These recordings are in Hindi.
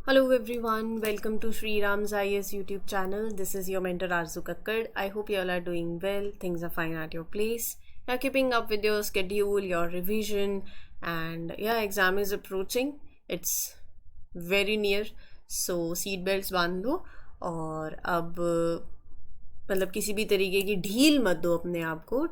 Hello everyone, welcome to Sri Ram's IS YouTube channel. This is your mentor Arzu Kakkad. I hope you all are doing well, things are fine at your place. You're keeping up with your schedule, your revision, and yeah, exam is approaching. It's very near. So seat belts बांध लो और अब मतलब किसी भी तरीके की ढील मत दो अपने आप को,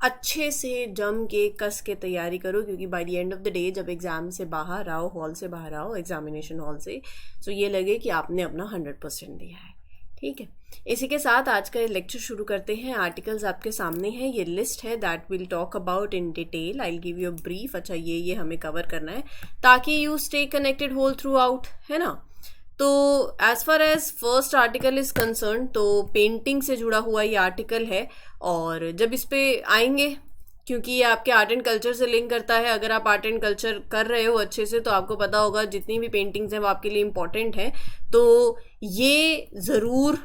अच्छे से जम के कस के तैयारी करो क्योंकि by the end of the day जब एग्ज़ाम से बाहर आओ, हॉल से बाहर आओ, एग्जामिनेशन हॉल से, तो ये लगे कि आपने अपना 100% दिया है। ठीक है, इसी के साथ आज का लेक्चर शुरू करते हैं। आर्टिकल्स आपके सामने हैं, ये लिस्ट है that will talk about in detail. I will give you a brief. अच्छा, ये हमें कवर करना है ताकि you stay connected whole throughout, है ना। तो as far as first article is concerned, तो पेंटिंग से जुड़ा हुआ ये आर्टिकल है। और जब इस पे आएंगे, क्योंकि ये आपके आर्ट एंड कल्चर से लिंक करता है, अगर आप आर्ट एंड कल्चर कर रहे हो अच्छे से तो आपको पता होगा जितनी भी पेंटिंग्स हैं वो आपके लिए इम्पॉर्टेंट हैं। तो ये ज़रूर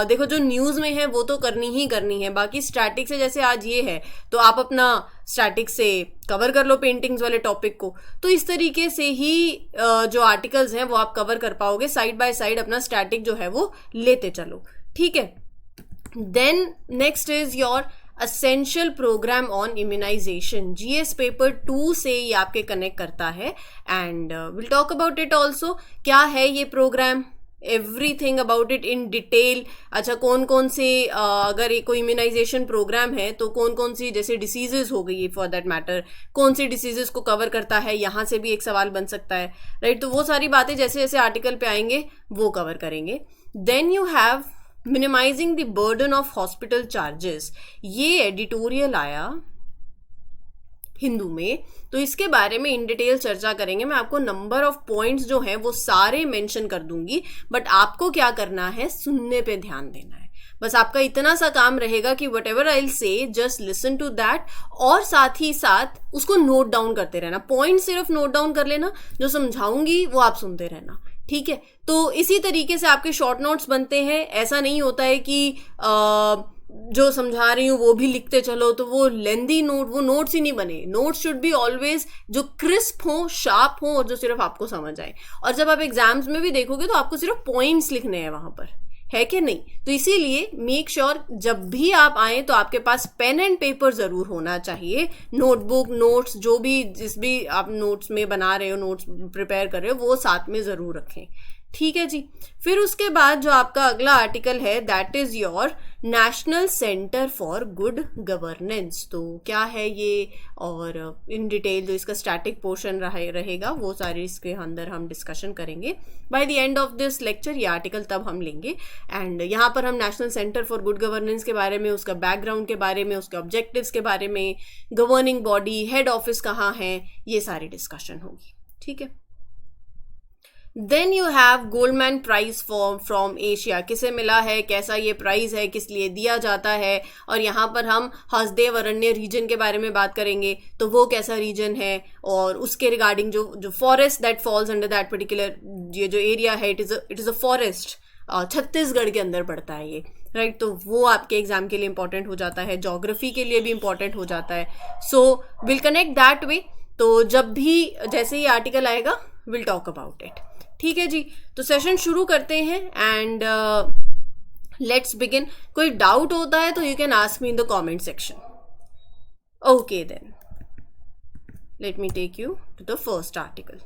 देखो, जो न्यूज़ में है वो तो करनी ही करनी है। बाकी स्टैटिक से जैसे आज ये है तो आप अपना स्टैटिक से कवर कर लो पेंटिंग्स वाले टॉपिक को। तो इस तरीके से ही जो आर्टिकल्स हैं वो आप कवर कर पाओगे, साइड बाय साइड अपना स्टैटिक जो है वो लेते चलो। ठीक है, then next is your essential program on immunisation. GS paper 2 से ये आपके कनेक्ट करता है and will talk about it also. क्या है ये प्रोग्राम, everything about it in detail. अच्छा, कौन कौन से अगर कोई इम्यूनाइजेशन प्रोग्राम है तो कौन कौन सी जैसे डिसीजेज हो गई फॉर दैट मैटर, कौन सी डिसीजेज को कवर करता है, यहाँ से भी एक सवाल बन सकता है, राइट। तो वो सारी बातें जैसे जैसे आर्टिकल पे आएंगे वो कवर करेंगे। Then you have minimising the burden of hospital charges. ये एडिटोरियल आया हिंदू में, तो इसके बारे में इन डिटेल चर्चा करेंगे। मैं आपको नंबर ऑफ पॉइंट्स जो हैं वो सारे मेंशन कर दूंगी, बट आपको क्या करना है, सुनने पे ध्यान देना है। बस आपका इतना सा काम रहेगा कि whatever I will say just listen to that, और साथ ही साथ उसको नोट डाउन करते रहना। पॉइंट सिर्फ नोट डाउन कर लेना, जो समझाऊंगी वो आप सुनते रहना। ठीक है, तो इसी तरीके से आपके शॉर्ट नोट्स बनते हैं। ऐसा नहीं होता है कि जो समझा रही हूँ वो भी लिखते चलो, तो वो लेंदी नोट, वो नोट्स ही नहीं बने। नोट्स शुड बी ऑलवेज जो क्रिस्प हो, शार्प हो और जो सिर्फ आपको समझ आए। और जब आप एग्जाम्स में भी देखोगे तो आपको सिर्फ पॉइंट्स लिखने हैं वहां पर, है कि नहीं। तो इसीलिए मेक श्योर जब भी आप आए तो आपके पास पेन एंड पेपर जरूर होना चाहिए। नोटबुक, नोट्स, जो भी जिस भी आप नोट्स में बना रहे हो, नोट्स प्रिपेयर कर रहे हो, वो साथ में जरूर रखें। ठीक है जी। फिर उसके बाद जो आपका अगला आर्टिकल है that is your national Centre for Good governance. तो क्या है ये, और इन डिटेल जो इसका स्टैटिक पोर्शन रहेगा वो सारी इसके अंदर हम डिस्कशन करेंगे। By the end of this lecture ये आर्टिकल तब हम लेंगे एंड यहाँ पर हम National Centre for Good governance के बारे में, उसका बैकग्राउंड के बारे में, उसके ऑब्जेक्टिव्स के बारे में, गवर्निंग बॉडी, हेड ऑफिस कहाँ है, ये सारी डिस्कशन होगी। ठीक है। Then you have Goldman prize from Asia. किसे मिला है, कैसा ये प्राइज है, किस लिए दिया जाता है, और यहाँ पर हम हसदेव अरण्य रीजन के बारे में बात करेंगे। तो वो कैसा रीजन है और उसके रिगार्डिंग जो forest that falls under that particular, ये जो एरिया है it is a forest, Chhattisgarh के अंदर पड़ता है ये, राइट। तो वो आपके एग्जाम के लिए इंपॉर्टेंट हो जाता है, ज्योग्राफी के लिए भी इंपॉर्टेंट हो जाता है। So will connect that way. तो जब भी जैसे ही आर्टिकल आएगा विल टॉक अबाउट इट। ठीक है जी, तो सेशन शुरू करते हैं एंड लेट्स बिगिन। कोई डाउट होता है तो you can ask me in the comment section. Okay then let me take you to the first article.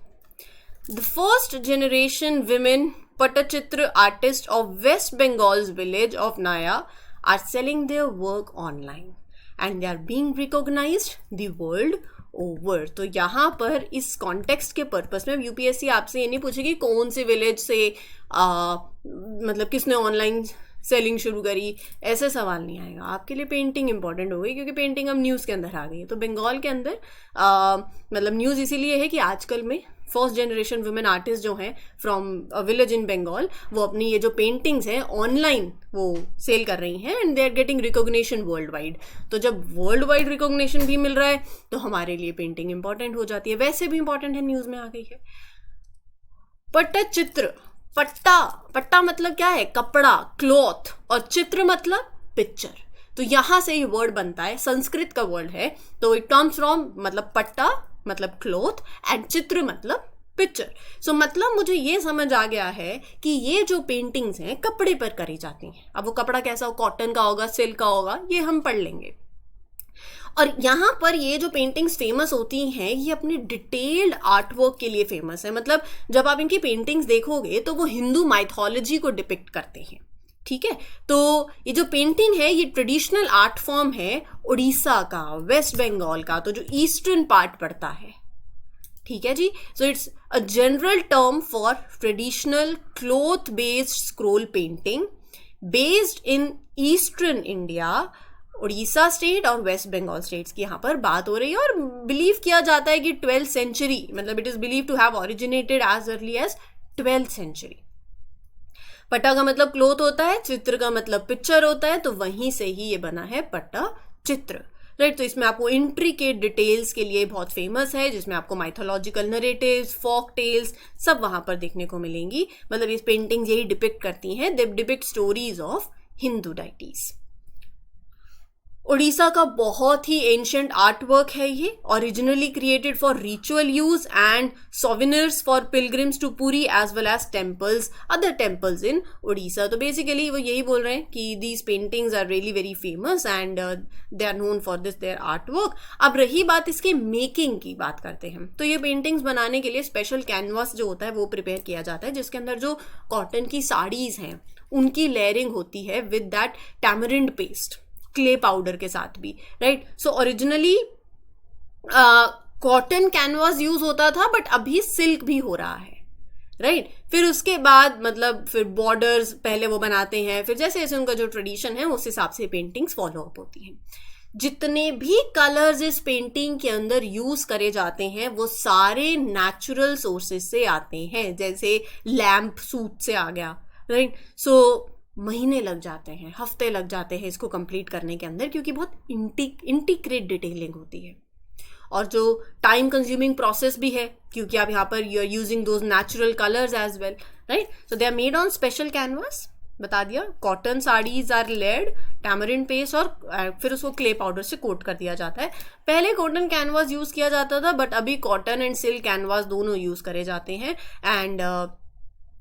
The first generation women Pattachitra artist of West Bengal's village of Naya are selling their work online and they are being recognised the world over. तो यहाँ पर इस कॉन्टेक्स्ट के पर्पस में यूपीएससी आपसे ये नहीं पूछेगी कौन से विलेज से मतलब किसने ऑनलाइन सेलिंग शुरू करी, ऐसे सवाल नहीं आएगा। आपके लिए पेंटिंग इंपॉर्टेंट हो गई क्योंकि पेंटिंग अब न्यूज़ के अंदर आ गई है। तो बंगाल के अंदर मतलब न्यूज़ इसीलिए है कि आजकल में फर्स्ट जनरेशन वुमेन आर्टिस्ट जो हैं from a village in Bengal, वो अपनी ये जो पेंटिंग्स हैं ऑनलाइन वो सेल कर रही हैं and they are getting recognition world wide. तो जब वर्ल्ड वाइड रिकॉग्निशन भी मिल रहा है तो हमारे लिए पेंटिंग इंपॉर्टेंट हो जाती है, वैसे भी इंपॉर्टेंट है, न्यूज़ में आ गई है। पट्टचित्र, पट्टा मतलब क्या है, कपड़ा, क्लॉथ, और चित्र मतलब पिक्चर। तो यहां से ये वर्ड बनता है, संस्कृत का वर्ड है। तो इट कम्स फ्रॉम मतलब पट्टा मतलब क्लॉथ एंड चित्र मतलब पिक्चर। सो मतलब मुझे ये समझ आ गया है कि ये जो पेंटिंग्स हैं कपड़े पर करी जाती हैं। अब वो कपड़ा कैसा हो, कॉटन का होगा, सिल्क का होगा, ये हम पढ़ लेंगे। और यहाँ पर ये जो पेंटिंग्स फेमस होती हैं ये अपने डिटेल्ड आर्टवर्क के लिए फेमस है। मतलब जब आप इनकी पेंटिंग्स देखोगे तो वो हिंदू माइथोलॉजी को डिपिक्ट करते हैं, ठीक है। तो ये जो पेंटिंग है ये ट्रेडिशनल आर्ट फॉर्म है उड़ीसा का, वेस्ट बंगाल का, तो जो ईस्टर्न पार्ट पड़ता है, ठीक है जी। So it's a general term for traditional cloth based scroll painting based in eastern India, Orissa state और वेस्ट बंगाल स्टेट्स की यहाँ पर बात हो रही है। और बिलीव किया जाता है कि 12th सेंचुरी, मतलब it is believe to have originated as early as 12th century. पट्टा का मतलब क्लोथ होता है, चित्र का मतलब पिक्चर होता है, तो वहीं से ही ये बना है पट्टा चित्र, राइट। तो इसमें आपको इंट्रिकेट डिटेल्स के लिए बहुत फेमस है, जिसमें आपको माइथोलॉजिकल नरेटिव्स, फोक टेल्स सब वहां पर देखने को मिलेंगी। मतलब इस पेंटिंग यही डिपिक्ट करती हैं, they depict stories of Hindu deities. Orissa का बहुत ही एंशियंट आर्टवर्क है ये, originally created for ritual use and souvenirs for pilgrims to Puri as well as temples, other temples in Orissa. तो बेसिकली वो यही बोल रहे हैं कि these paintings are really very famous and they are known for this their artwork. अब रही बात इसके मेकिंग की, बात करते हैं। तो ये पेंटिंग्स बनाने के लिए स्पेशल कैनवास जो होता है वो प्रिपेयर किया जाता है, जिसके अंदर जो कॉटन की साड़ीज हैं उनकी लेयरिंग होती है with that tamarind paste, clay powder के साथ भी, right. So originally cotton canvas use होता था, बट अभी सिल्क भी हो रहा है, राइट। फिर उसके बाद मतलब फिर बॉर्डर्स पहले वो बनाते हैं, फिर जैसे जैसे उनका जो ट्रेडिशन है उस हिसाब से पेंटिंग्स फॉलो अप होती हैं। जितने भी कलर्स इस पेंटिंग के अंदर यूज करे जाते हैं वो सारे नेचुरल सोर्सेज से आते हैं, जैसे लैम्प सूत से आ गया, राइट। सो महीने लग जाते हैं, हफ्ते लग जाते हैं इसको कंप्लीट करने के अंदर, क्योंकि बहुत इंटीग्रेट डिटेलिंग होती है। और जो टाइम कंज्यूमिंग प्रोसेस भी है, क्योंकि आप यहाँ पर you are using those natural colours as well, right. So they are made on special canvas, बता दिया। Cotton saris are laid, tamarind paste, और फिर उसको क्ले पाउडर से कोट कर दिया जाता है। पहले कॉटन कैनवास यूज किया जाता था, बट अभी कॉटन एंड सिल्क कैनवास दोनों यूज करे जाते हैं। एंड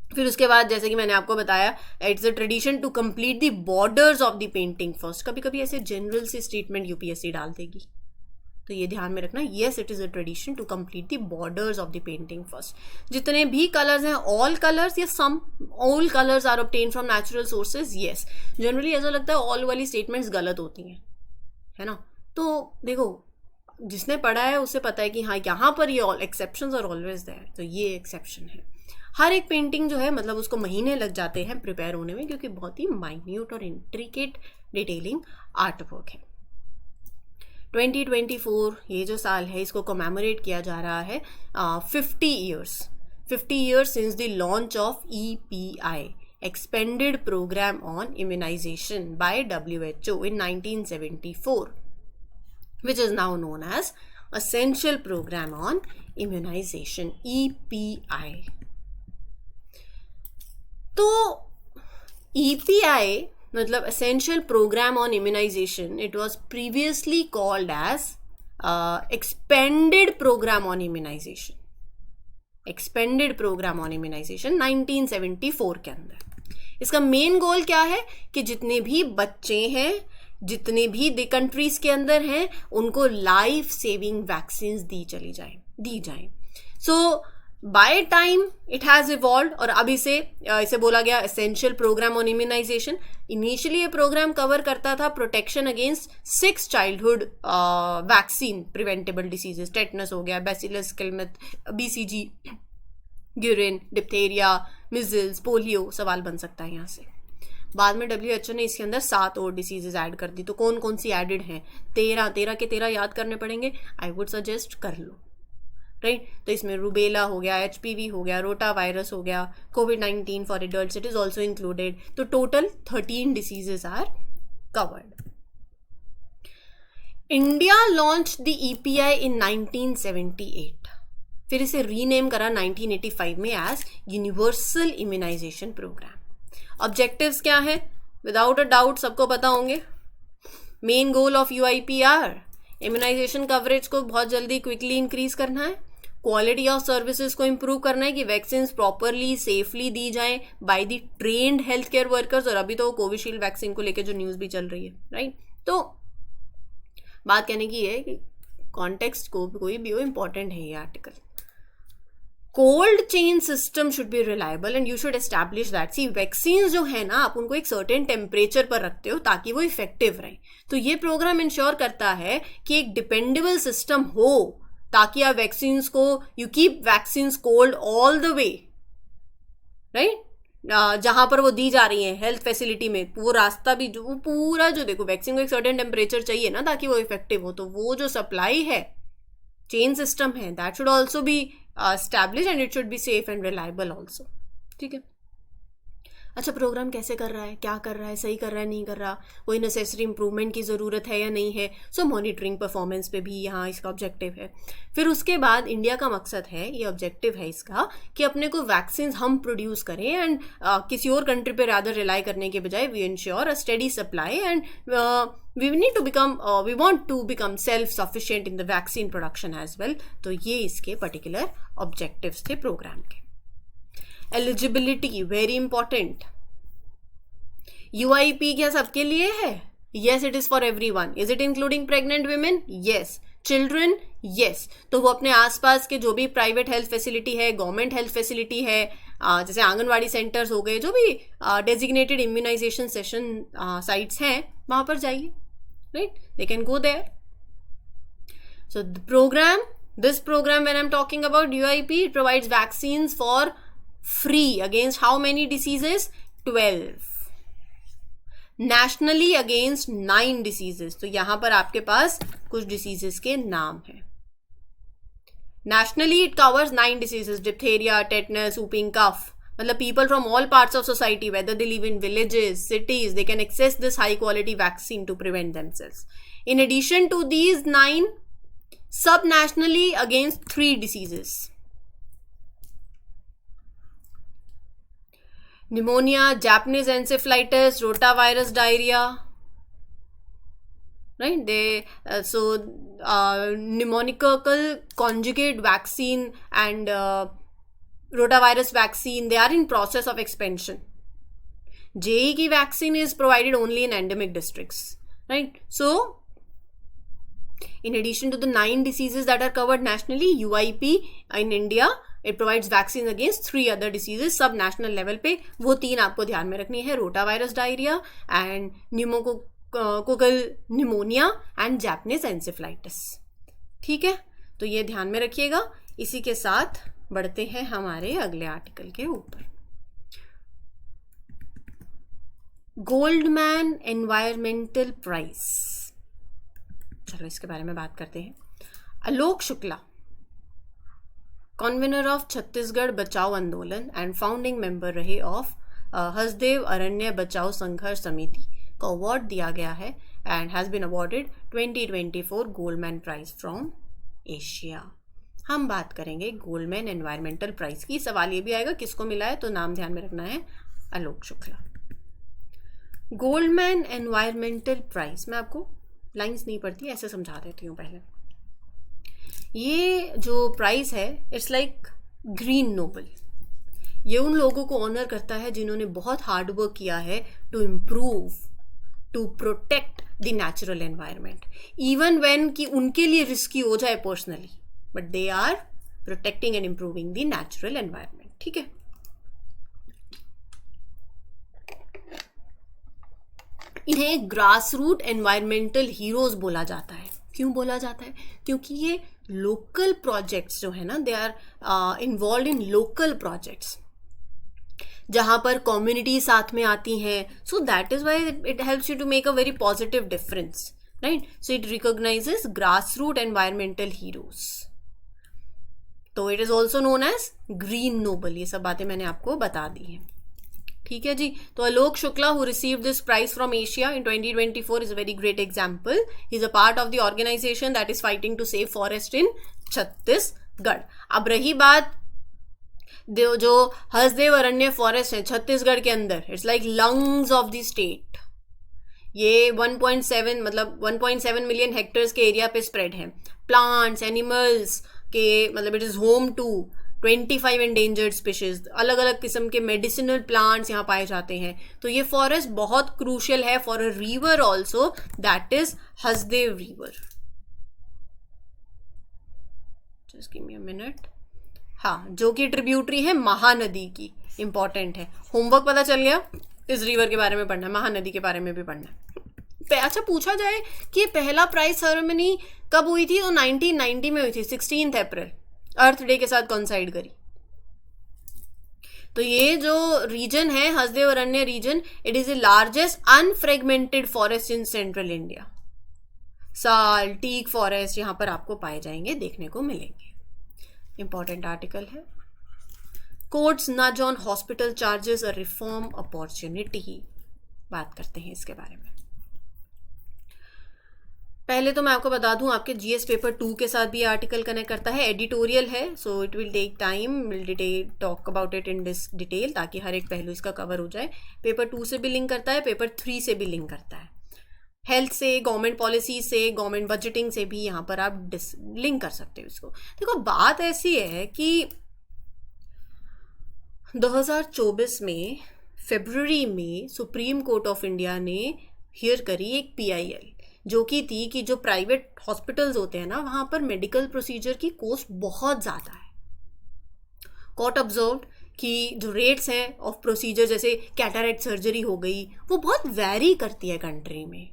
फिर उसके बाद जैसे कि मैंने आपको बताया, it's a tradition to complete the borders of the painting first. कभी कभी ऐसे जनरल सी स्टेटमेंट यूपीएससी डाल देगी, तो ये ध्यान में रखना। Yes, it is a tradition to complete the borders of the painting first. जितने भी कलर्स हैं, ऑल कलर्स या some all colours are obtain from natural sources. Yes, generally ऐसा लगता है ऑल वाली स्टेटमेंट्स गलत होती हैं, है ना। तो देखो, जिसने पढ़ा है उसे पता है कि हाँ यहाँ पर ये all exceptions are always there, तो ये एक्सेप्शन है। हर एक पेंटिंग जो है मतलब उसको महीने लग जाते हैं प्रिपेयर होने में, क्योंकि बहुत ही माइन्यूट और इंट्रिकेट डिटेलिंग आर्ट वर्क है। 2024 ये जो साल है इसको कमेमोरेट किया जा रहा है 50 years since the launch of EPI, Expanded Program on Immunization by WHO in 1974, which is now known as Essential Program on Immunization, EPI. तो EPI मतलब Essential Program on Immunization, it was previously called as Expanded Program on Immunization. Expanded Program on Immunization 1974 के अंदर। इसका मेन गोल क्या है कि जितने भी बच्चे हैं, जितने भी कंट्रीज के अंदर हैं, उनको लाइफ सेविंग वैक्सीन दी जाए। So by time it has evolve, और अब इसे बोला गया essential programme on immunisation. Initially ये प्रोग्राम कवर करता था protection against 6 childhood vaccine preventable diseases. Tetanus हो गया, bacillus Calmette, BCG, Guerin, diphtheria, measles, polio, सवाल बन सकता है यहाँ से। बाद में WHO ने इसके अंदर 7 और डिसीजेज ऐड कर दी। तो कौन कौन सी एडेड हैं? 13 के 13 याद करने पड़ेंगे। आई वुड सजेस्ट कर लो, राइट। तो इसमें रूबेला हो गया, HPV हो गया, रोटा वायरस हो गया, COVID-19 for adults it is also included. तो total 13 diseases are covered. India launch the EPI in 1978, फिर इसे रीनेम करा 1985 में as universal immunisation programme. Objectives क्या है? विदाउट अ डाउट सबको पता होंगे। Main goal of UIPR immunisation coverage को बहुत जल्दी क्विकली इंक्रीज करना है, क्वालिटी ऑफ सर्विसेज को इम्प्रूव करना है कि वैक्सीन प्रॉपरली सेफली दी जाएं by the trained health care workers. और अभी तो कोविशील्ड वैक्सीन को लेकर जो न्यूज़ भी चल रही है, राइट। तो बात कहने की है कि कॉन्टेक्स्ट को कोई भी हो, इंपॉर्टेंट है ये article. Cold chain system should be reliable and you should establish that. See vaccine जो है ना, आप उनको एक सर्टेन टेम्परेचर पर रखते हो ताकि वो इफेक्टिव रहे। तो ये प्रोग्राम इंश्योर करता है कि एक डिपेंडेबल सिस्टम हो ताकि आप वैक्सीन को, you keep vaccine cold all the way, right. जहां पर वो दी जा रही है हेल्थ फैसिलिटी में, वो रास्ता भी जो पूरा, जो देखो वैक्सीन को एक सर्टेन टेम्परेचर चाहिए ना ताकि वो इफेक्टिव हो, तो वो जो सप्लाई है, चेन सिस्टम है, that should also be established and it should be safe and reliable also। ठीक है। अच्छा, प्रोग्राम कैसे कर रहा है, क्या कर रहा है, सही कर रहा है, नहीं कर रहा, कोई नेसेसरी इंप्रूवमेंट की ज़रूरत है या नहीं है। सो मॉनिटरिंग परफॉर्मेंस पे भी यहाँ इसका ऑब्जेक्टिव है। फिर उसके बाद इंडिया का मकसद है, ये ऑब्जेक्टिव है इसका, कि अपने को वैक्सीन हम प्रोड्यूस करें एंड किसी और कंट्री पे रादर रिलाई करने के बजाय we ensure a steady supply and we want to become self-sufficient in the vaccine production as well। तो ये इसके पर्टिकुलर ऑब्जेक्टिव्स थे प्रोग्राम के। Eligibility very important. UIP क्या सबके लिए है? Yes, it is for everyone। Is it including pregnant women? Yes। Children? Yes। तो वो अपने आसपास के जो भी प्राइवेट हेल्थ फैसिलिटी है, गवर्नमेंट हेल्थ फैसिलिटी है, जैसे आंगनवाड़ी सेंटर्स हो गए, जो भी डेजिग्नेटेड इम्यूनाइजेशन सेशन साइट्स हैं, वहाँ पर जाइए, right? They can go there। So this program when I'm talking about UIP, it provides vaccines for free against how many diseases? 12। Nationally against 9 diseases। तो यहाँ पर आपके पास कुछ diseases के नाम हैं। Nationally it covers 9 diseases: diphtheria, tetanus, whooping cough। मतलब people from all parts of society, whether they live in villages, cities, they can access this high quality vaccine to prevent themselves। In addition to these 9, sub-nationally against 3 diseases: pneumonia, Japanese encephalitis, rotavirus diarrhea, right? Pneumococcal conjugate vaccine and rotavirus vaccine, they are in process of expansion। JE की vaccine is provided only in endemic districts, right? So in addition to the 9 diseases that are covered nationally, UIP in India, it provides vaccines against 3 other diseases सब national level पे। वो 3 आपको ध्यान में रखनी है: rotavirus diarrhoea and pneumococcal pneumonia and Japanese encephalitis. ठीक है, तो ये ध्यान में रखिएगा। इसी के साथ बढ़ते हैं हमारे अगले आर्टिकल के ऊपर। गोल्डमैन एनवायरमेंटल प्राइज, चलो इसके बारे में बात करते हैं। Alok Shukla, convenor of Chhattisgarh Bachao Andolan and founding member रहे ऑफ हसदेव अरण्य बचाओ संघर्ष समिति, को अवार्ड दिया गया है and has been awarded 2024 Goldman prize from Asia. हम बात करेंगे गोल्डमैन एनवायरमेंटल प्राइज की। सवाल ये भी आएगा किसको मिला है, तो नाम ध्यान में रखना है, Alok Shukla. Goldman environmental prize, मैं आपको लाइंस नहीं पढ़ती, ऐसे समझा देती हूँ पहले। ये जो प्राइज है, इट्स लाइक ग्रीन नोबल। ये उन लोगों को ऑनर करता है जिन्होंने बहुत हार्ड वर्क किया है to improve, to protect the natural environment, even when कि उनके लिए रिस्की हो जाए personally, but they are protecting and improving the natural environment. ठीक है, इन्हें ग्रास रूट एनवायरमेंटल हीरोज बोला जाता है। क्यों बोला जाता है? क्योंकि ये लोकल प्रोजेक्ट्स जो है ना, they are involve in local projects जहाँ पर कम्युनिटी साथ में आती हैं। So that is why it helps you to make a very positive difference, right? So it recognises grass root environmental heroes. तो it is also known as green Nobel. ये सब बातें मैंने आपको बता दी हैं। ठीक है जी। तो Alok Shukla, who received this prize from Asia in 2024, is a very great example. He is a part of the organisation that is fighting to save forest in Chhattisgarh. अब रही बात जो हसदेव अरण्य फॉरेस्ट है छत्तीसगढ़ के अंदर, it's like lungs of the state. ये 1.7 मिलियन हेक्टेयर्स के एरिया पे स्प्रेड है। प्लांट्स, एनिमल्स के, मतलब it is home to 25 endangered species, अलग अलग किस्म के मेडिसिनल प्लांट्स यहाँ पाए जाते हैं. तो ये फॉरेस्ट बहुत क्रूशियल है for a river also, that is Hasdeo river. Just give me a minute. हाँ, जो कि ट्रिब्यूटरी है महानदी की. इंपॉर्टेंट है, होमवर्क पता चल गया. इस रिवर के बारे में पढ़ना है, महानदी के बारे में भी पढ़ना है. अच्छा, पूछा जाए कि पहला प्राइज सेरेमनी कब हुई थी, तो 1990 में हुई थी, 16 अप्रैल, अर्थ डे के साथ कॉन्साइड करी. तो ये जो रीजन है Hasdeo Aranya region, it is the largest unfragmented forest in central India. Sal, teak forest यहाँ पर आपको पाए जाएंगे, देखने को मिलेंगे. इंपॉर्टेंट आर्टिकल है. Courts nudge on hospital charges a reform opportunity. बात करते हैं इसके बारे में. पहले तो मैं आपको बता दूं, आपके जीएस पेपर 2 के साथ भी आर्टिकल कनेक्ट करता है. एडिटोरियल है, so it will take time, will talk about it in this detail, ताकि हर एक पहलू इसका कवर हो जाए. पेपर 2 से भी लिंक करता है, पेपर 3 से भी लिंक करता है. हेल्थ से, गवर्नमेंट पॉलिसी से, गवर्नमेंट बजटिंग से भी यहाँ पर आप लिंक कर सकते हो इसको. देखो, बात ऐसी है कि 2024 में फरवरी में सुप्रीम कोर्ट ऑफ इंडिया ने हियर करी एक पीआईएल, जो कि थी कि जो प्राइवेट हॉस्पिटल्स होते हैं ना, वहाँ पर मेडिकल प्रोसीजर की कॉस्ट बहुत ज़्यादा है. कोर्ट ऑब्जर्व्ड कि जो रेट्स हैं ऑफ प्रोसीजर, जैसे कैटरेक्ट सर्जरी हो गई, वो बहुत वैरी करती है कंट्री में.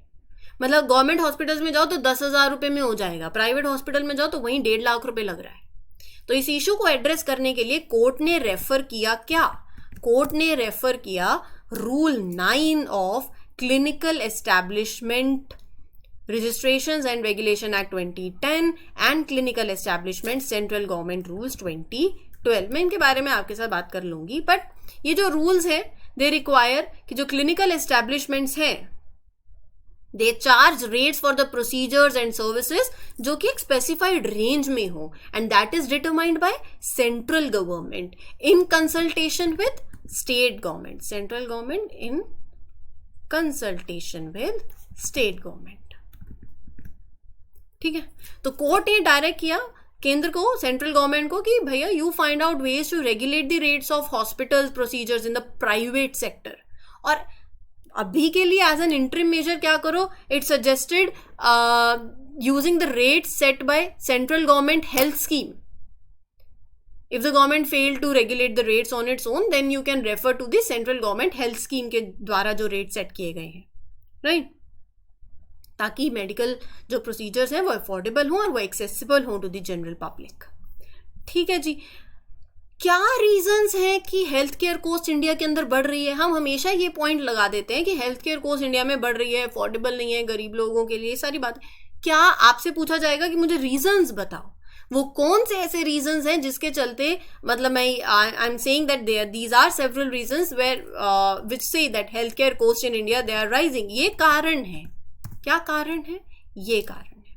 मतलब गवर्नमेंट हॉस्पिटल्स में जाओ तो 10,000 रुपये में हो जाएगा, प्राइवेट हॉस्पिटल में जाओ तो वहीं 1.5 लाख रुपए लग रहा है. तो इस इशू को एड्रेस करने के लिए कोर्ट ने रेफर किया क्या? कोर्ट ने रेफर किया rule 9 of clinical establishment registrations and regulation act 2010 and clinical establishment central government rules 2012. मैं इनके बारे में आपके साथ बात कर लूंगी, बट ये जो रूल्स हैं, दे रिक्वायर कि जो क्लिनिकल एस्टैब्लिशमेंट्स हैं, they charge rates for the procedures and services जो कि एक स्पेसिफाइड रेंज में हो, and that is determined by central government in consultation with state government. Central government in consultation with state government. ठीक है. तो कोर्ट ने डायरेक्ट किया केंद्र को, सेंट्रल गवर्नमेंट को, कि भैया you find out ways to regulate the rates of hospitals procedures in the private sector. और अभी के लिए एज एन इंटरिम मेजर क्या करो, it suggested using the rate set by central government health scheme. If the government failed to regulate the rates on its own, then you can refer to the central government health scheme के द्वारा जो रेट सेट किए गए हैं, राइट? ताकि मेडिकल जो प्रोसीजर्स हैं वो अफोर्डेबल हों और वो एक्सेसिबल हों टू द जनरल पब्लिक. ठीक है जी. क्या रीजंस हैं कि हेल्थ केयर कॉस्ट इंडिया के अंदर बढ़ रही है? हम हमेशा ये पॉइंट लगा देते हैं कि हेल्थ केयर कॉस्ट इंडिया में बढ़ रही है, अफोर्डेबल नहीं है गरीब लोगों के लिए, सारी बात. क्या आपसे पूछा जाएगा कि मुझे रीजंस बताओ, वो कौन से ऐसे रीजंस हैं जिसके चलते, मतलब I am saying that these are several reasons where which say that health care cost in India they are rising. ये कारण है. क्या कारण है? ये कारण है.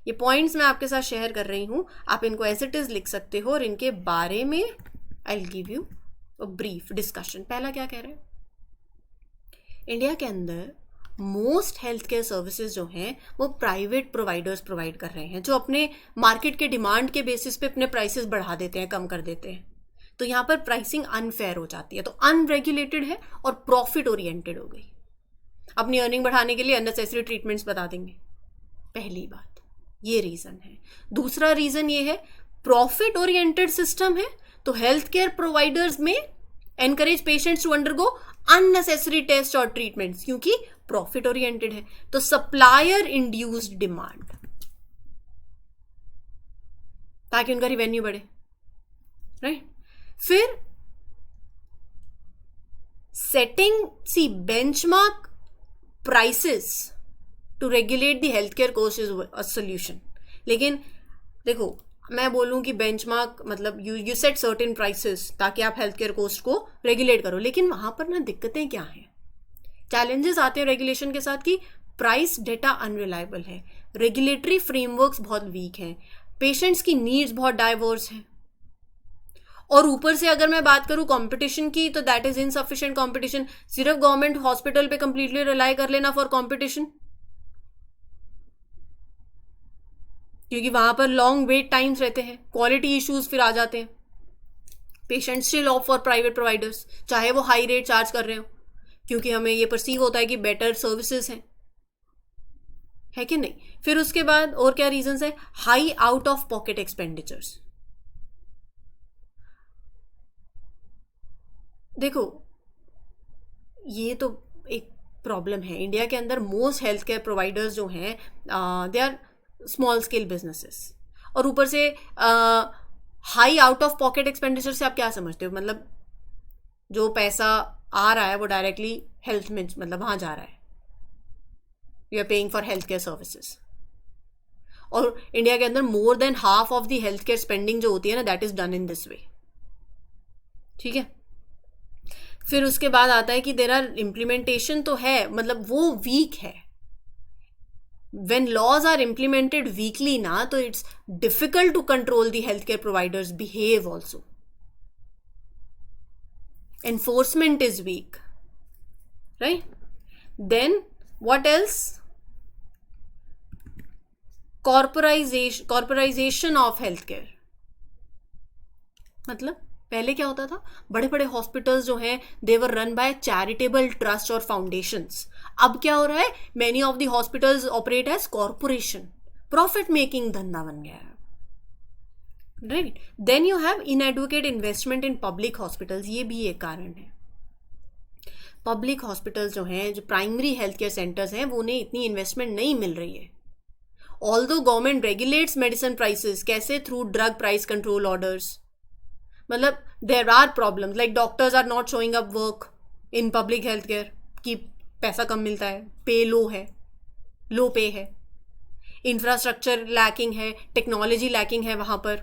ये पॉइंट्स मैं आपके साथ शेयर कर रही हूँ, आप इनको एज इट इज लिख सकते हो और इनके बारे में आई will give you a brief discussion. पहला क्या कह रहे हैं, इंडिया के अंदर मोस्ट हेल्थ केयर सर्विसेज जो हैं वो प्राइवेट प्रोवाइडर्स प्रोवाइड कर रहे हैं, जो अपने मार्केट के डिमांड के बेसिस पे अपने प्राइसेस बढ़ा देते हैं, कम कर देते हैं. तो यहाँ पर प्राइसिंग अनफेयर हो जाती है. तो अनरेगुलेटेड है और प्रॉफिट ओरिएंटेड हो गई. अपनी अर्निंग बढ़ाने के लिए अननेसेसरी ट्रीटमेंट्स बता देंगे. पहली बात ये रीजन है. दूसरा रीजन ये है प्रॉफिट ओरिएंटेड सिस्टम है, तो हेल्थ केयर प्रोवाइडर्स में encourage patients to undergo unnecessary test और ट्रीटमेंट्स, क्योंकि प्रॉफिट ओरिएंटेड है. तो सप्लायर इंड्यूस्ड डिमांड, ताकि उनका रिवेन्यू बढ़े, राइट? फिर setting see benchmark prices to regulate the health care cost is a solution. लेकिन देखो, मैं बोलूं कि बेंचमार्क मतलब यू सेट सर्टेन प्राइसेस ताकि आप हेल्थ केयर कॉस्ट को रेगुलेट करो, लेकिन वहां पर ना दिक्कतें क्या हैं, चैलेंजेस आते हैं रेगुलेशन के साथ कि प्राइस डेटा अनरिलायबल है, रेगुलेटरी फ्रेमवर्क्स बहुत वीक हैं, पेशेंट्स की नीड्स बहुत डाइवर्स हैं, और ऊपर से अगर मैं बात करूं कंपटीशन की, तो दैट इज इनसफिशिएंट कंपटीशन. सिर्फ गवर्नमेंट हॉस्पिटल पे कंप्लीटली रिलाई कर लेना फॉर कंपटीशन, क्योंकि वहां पर लॉन्ग वेट टाइम्स रहते हैं, क्वालिटी इश्यूज फिर आ जाते हैं। Patient still opt for private providers, चाहे वो हाई रेट चार्ज कर रहे हो, क्योंकि हमें ये परसीव होता है कि बेटर सर्विसेज हैं, है कि नहीं। फिर उसके बाद और क्या रीजंस है, high out of pocket expenditures. देखो ये तो एक प्रॉब्लम है इंडिया के अंदर। मोस्ट हेल्थ केयर प्रोवाइडर्स जो हैं they are small scale businesses, और ऊपर से high out of pocket expenditure से आप क्या समझते हो, मतलब जो पैसा आ रहा है वो डायरेक्टली हेल्थ में, मतलब वहां जा रहा है, you are paying for health care services. और इंडिया के अंदर more than half of the health care spending जो होती है ना, that is done in this way, ठीक है। फिर उसके बाद आता है कि देर आर इम्प्लीमेंटेशन तो है, मतलब वो वीक है। when laws are implemented weakly na, तो it's difficult to control the healthcare providers behave also. Enforcement is weak, right? Then what else? corporatization of healthcare, मतलब पहले क्या होता था, बड़े बड़े हॉस्पिटल्स जो हैं they were run by charitable trust और फाउंडेशंस। अब क्या हो रहा है, many of the hospitals operate as corporation, profit making धंधा बन गया है, right. Then you have inadequate investment in public hospitals, ये भी एक कारण है। पब्लिक हॉस्पिटल्स जो हैं, जो प्राइमरी हेल्थ केयर सेंटर्स हैं, वो उन्हें इतनी इन्वेस्टमेंट नहीं मिल रही है। Although government regulates medicine prices, कैसे, through drug price control orders. मतलब there are problems, like doctors are not showing up work in public health care, कि पैसा कम मिलता है, पे लो है, लो पे है, इंफ्रास्ट्रक्चर लैकिंग है, टेक्नोलॉजी लैकिंग है वहाँ पर।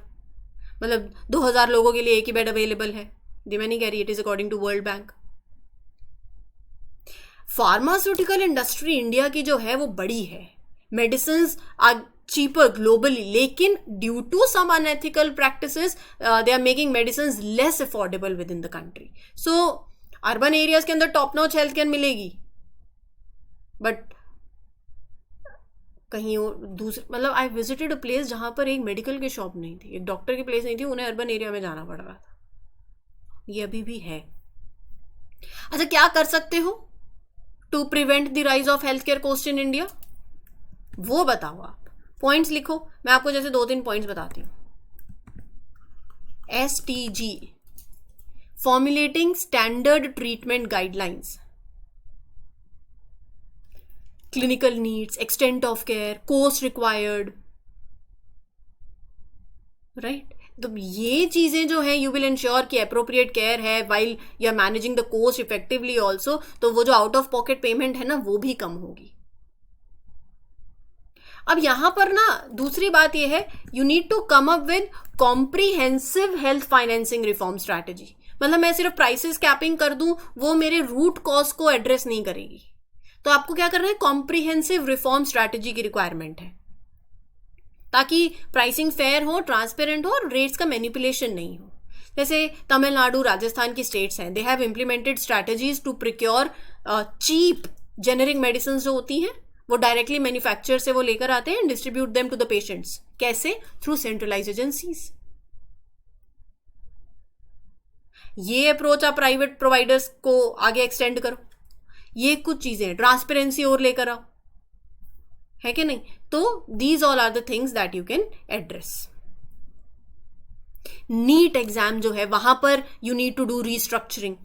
मतलब 2000 लोगों के लिए एक ही बेड अवेलेबल है, ये मैं नहीं कह रही, it is according to World Bank. Pharmaceutical industry India की जो है वो बड़ी है, मेडिसिन आर cheaper globally, लेकिन due to some unethical practices they are making medicines less affordable within the country. So urban areas के अंदर top notch health care मिलेगी, but कहीं दूसरे, मतलब आई विजिटेड अ प्लेस जहाँ पर एक मेडिकल की शॉप नहीं थी, एक डॉक्टर की प्लेस नहीं थी, उन्हें अर्बन एरिया में जाना पड़ रहा था। ये अभी भी है। अच्छा, क्या कर सकते हो to prevent the rise of health care cost in India, वो बताओ आप। पॉइंट्स लिखो, मैं आपको जैसे 2-3 पॉइंट्स बताती हूँ। STG, formulating standard treatment guidelines, clinical needs, extent of care, cost required, right. तो ये चीजें जो है, यू विल इंश्योर कि अप्रोप्रिएट केयर है while you are managing the cost effectively also, तो वो जो आउट ऑफ पॉकेट पेमेंट है ना, वो भी कम होगी। अब यहां पर ना दूसरी बात यह है, you need to come up with comprehensive health financing reform strategy. मतलब मैं सिर्फ प्राइसेस कैपिंग कर दूं, वो मेरे रूट कॉज को एड्रेस नहीं करेगी। तो आपको क्या करना है, कॉम्प्रीहेंसिव रिफॉर्म स्ट्रैटेजी की रिक्वायरमेंट है, ताकि प्राइसिंग फेयर हो, ट्रांसपेरेंट हो और रेट्स का मैनिपुलेशन नहीं हो। जैसे तमिलनाडु, राजस्थान की स्टेट्स हैं, they have implemented strategies to procure cheap generic medicine जो होती हैं, वो डायरेक्टली मैन्युफैक्चर से वो लेकर आते हैं, distribute them to the patients. कैसे? Through centralise agencies. ये अप्रोच आप प्राइवेट प्रोवाइडर्स को आगे एक्सटेंड करो। ये कुछ चीजें, ट्रांसपेरेंसी और लेकर आओ, है कि नहीं। तो these all are the things that you can address. NEET exam जो है, वहां पर you need to do restructuring.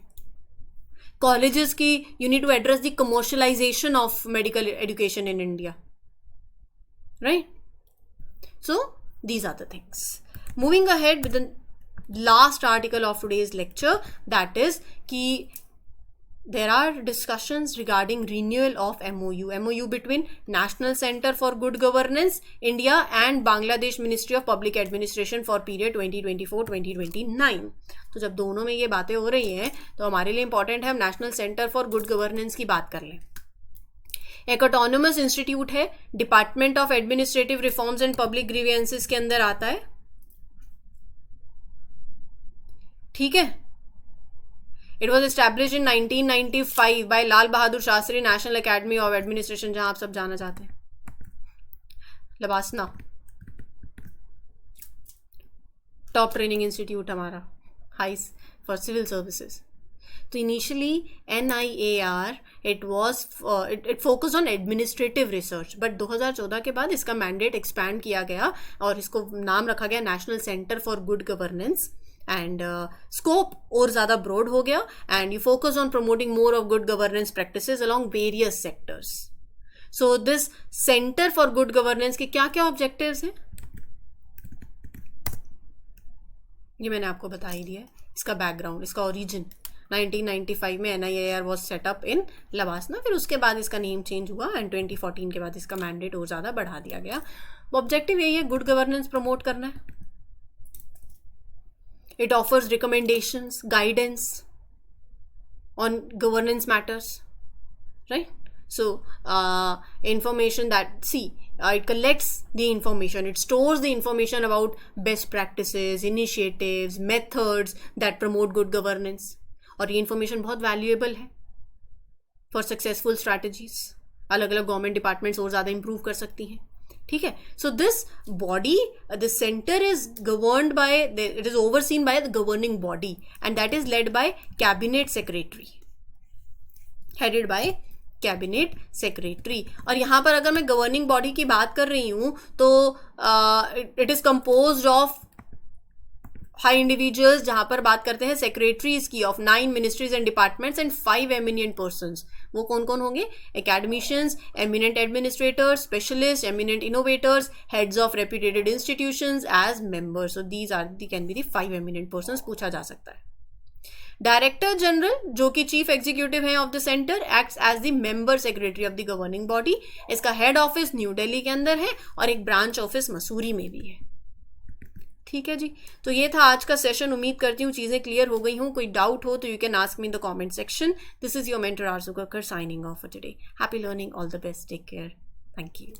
Colleges की you need to address the commercialization of medical education in India, right? So these are the things. Moving ahead with the last article of today's lecture, that is कि there are discussions regarding renewal of MOU between National Center for Good Governance India and Bangladesh Ministry of Public Administration for period 2024-2029. तो जब दोनों में ये बातें हो रही हैं तो हमारे लिए इंपॉर्टेंट है हम National Centre for Good Governance की बात कर लें। एक ऑटोनोमस इंस्टीट्यूट है, Department of Administrative Reforms and Public Grievances के अंदर आता है, ठीक है। It was establish in 1995 by Lal Bahadur Shastri National Academy of Administration, जहां आप सब जाना चाहते हैं, लबासना, टॉप ट्रेनिंग इंस्टीट्यूट हमारा हाई फॉर सिविल सर्विसेज. तो initially NIAR it focus on administrative research, but 2014 के बाद इसका मैंडेट एक्सपैंड किया गया और इसको नाम रखा गया national Centre for Good governance. And scope और ज़्यादा ब्रॉड हो गया and you focus on promoting more of good governance practices along various sectors. So this centre for Good governance के क्या क्या ऑब्जेक्टिव्स हैं ये मैंने आपको बता ही दिया है. इसका बैकग्राउंड, इसका ओरिजिन 1995 में NIAR वॉज सेटअप इन लवासना. फिर उसके बाद इसका नेम चेंज हुआ एंड 2014 के बाद इसका मैंडेट और ज़्यादा बढ़ा दिया गया. ऑब्जेक्टिव यही है, गुड गवर्नेंस प्रमोट करना है. It offers recommendations, guidance on governance matters, right. So information that it collects the information, it stores the information about best practices, initiatives, methods that promote good governance. और ये information बहुत valuable है for successful strategies. अलग अलग गवर्नमेंट डिपार्टमेंट्स और ज़्यादा improve कर सकती हैं. ठीक है. So this body, the center is governed by, it is overseen by the governing body and that is led by cabinet secretary, headed by cabinet secretary. और यहाँ पर अगर मैं गवर्निंग बॉडी की बात कर रही हूँ तो it is composed of high individuals, जहाँ पर बात करते हैं सेक्रेटरीज की of 9 ministries and departments and 5 eminent persons. वो कौन कौन होंगे? Academicians, eminent administrators, specialist, eminent innovators, heads of reputed institutions as members. So these are they can be the 5 eminent persons. पूछा जा सकता है. डायरेक्टर जनरल जो कि चीफ एग्जीक्यूटिव है of the centre acts as the member secretary of the governing body. इसका हेड ऑफिस न्यू दिल्ली के अंदर है और एक ब्रांच ऑफिस मसूरी में भी है. ठीक है जी. तो ये था आज का सेशन. उम्मीद करती हूँ चीज़ें क्लियर हो गई हूँ. कोई डाउट हो तो you can ask me in the comment section. This is your mentor Aarzoo Kakkar signing off for today. Happy learning, all the best, take care, thank you.